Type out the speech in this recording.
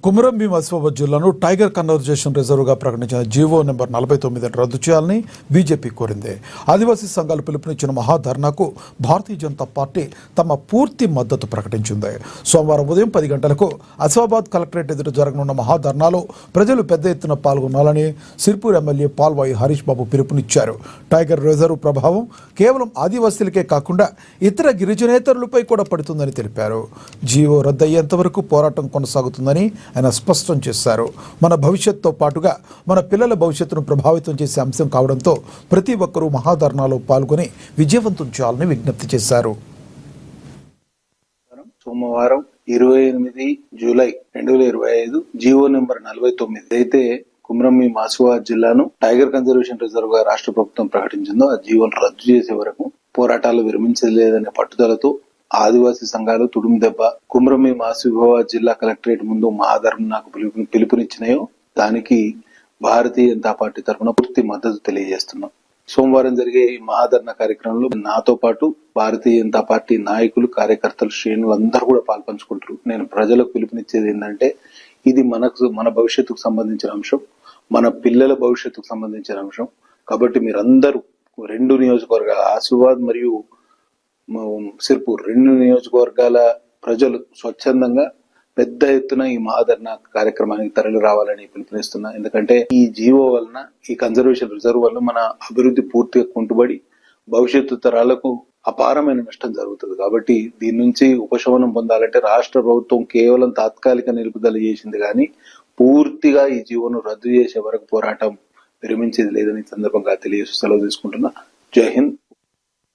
కుమరం భీం ఆసిఫాబాద్ జిల్లాను tiger conversation రిజర్వ్గా ప్రకటించిన GO number 49 రద్దు చేయాలని బీజేపీ కోరింది. ఆదివాసీ సంఘాలు పిలుపునిచ్చిన మహాధర్నాకు భారతీయ జనతా పార్టీ తమ పూర్తి మద్దతు ప్రకటించింది. సోమవారం ఉదయం 10 గంటలకు ఆసిఫాబాద్ కలెక్టరేట్ ఎదుట జరగనున్న మహాధర్నాలో ప్రజలు పెద్ద ఎత్తున పాల్గొనాలని సిర్పూర్ ఎమ్మెల్యే పాల్వాయి హరీష్ బాబు పిలుపునిచ్చారు. టైగర్ రిజర్వ్ ప్రభావం కేవలం ఆదివాసీలకే కాకుండా ఇతర గిరిజనేతరులపై కూడా పడుతుందని తెలిపారు. జీవో రద్దయ్యేంత వరకు పోరాటం కొనసాగుతుందని ఆయన స్పష్టం చేశారు. మన భవిష్యత్తుతో పాటుగా మన పిల్లల భవిష్యత్తును ప్రభావితం చేసే అంశం కావడంతో ప్రతి ఒక్కరూ మహాధర్నాలో పాల్గొని విజయవంతం చేయాలని విజ్ఞప్తి చేశారు. సోమవారం 28 జూలై 2025 జీవో నెంబర్ 49 అయితే కుమరం భీం ఆసిఫాబాద్ జిల్లాను టైగర్ కన్జర్వేషన్ రిజర్వ్ గా రాష్ట్ర ప్రభుత్వం ప్రకటించిందో ఆ జీవోను రద్దు చేసే వరకు పోరాటాలు విరమించలేదనే పట్టుదలతో ఆదివాసీ సంఘాలు తుడుం దెబ్బ కుమరం భీం ఆసిఫాబాద్ జిల్లా కలెక్టరేట్ ముందు మహాధర్నాకు పిలుపునిచ్చినాయో దానికి భారతీయ జనతా పార్టీ తరఫున పూర్తి మద్దతు తెలియజేస్తున్నాం. సోమవారం జరిగే ఈ మహాధర్నా కార్యక్రమంలో నాతో పాటు భారతీయ జనతా పార్టీ నాయకులు, కార్యకర్తలు, శ్రేణులు అందరూ కూడా పాల్పంచుకుంటారు. నేను ప్రజలకు పిలుపునిచ్చేది ఏంటంటే ఇది మన భవిష్యత్తుకు సంబంధించిన అంశం, మన పిల్లల భవిష్యత్తుకు సంబంధించిన అంశం. కాబట్టి మీరందరూ 2 నియోజకవర్గాల ఆసిఫాబాద్ మరియు సిర్పూర్ 2 నియోజకవర్గాల ప్రజలు స్వచ్ఛందంగా పెద్ద ఎత్తున ఈ మహాధర్నా కార్యక్రమానికి తరలి రావాలని పిలుపునిస్తున్నా. ఎందుకంటే ఈ జీవో వలన, ఈ కన్జర్వేషన్ రిజర్వ్ వల్ల మన అభివృద్ధి పూర్తిగా కుంటుబడి భవిష్యత్తు తరాలకు అపారమైన నష్టం జరుగుతుంది. కాబట్టి దీని నుంచి ఉపశమనం పొందాలంటే రాష్ట్ర ప్రభుత్వం కేవలం తాత్కాలిక నిలుపుదల చేసింది కానీ పూర్తిగా ఈ జీవోను రద్దు చేసే వరకు పోరాటం విరమించేది లేదని సందర్భంగా తెలియజేస్తూ సెలవు తీసుకుంటున్నా. జై హింద్.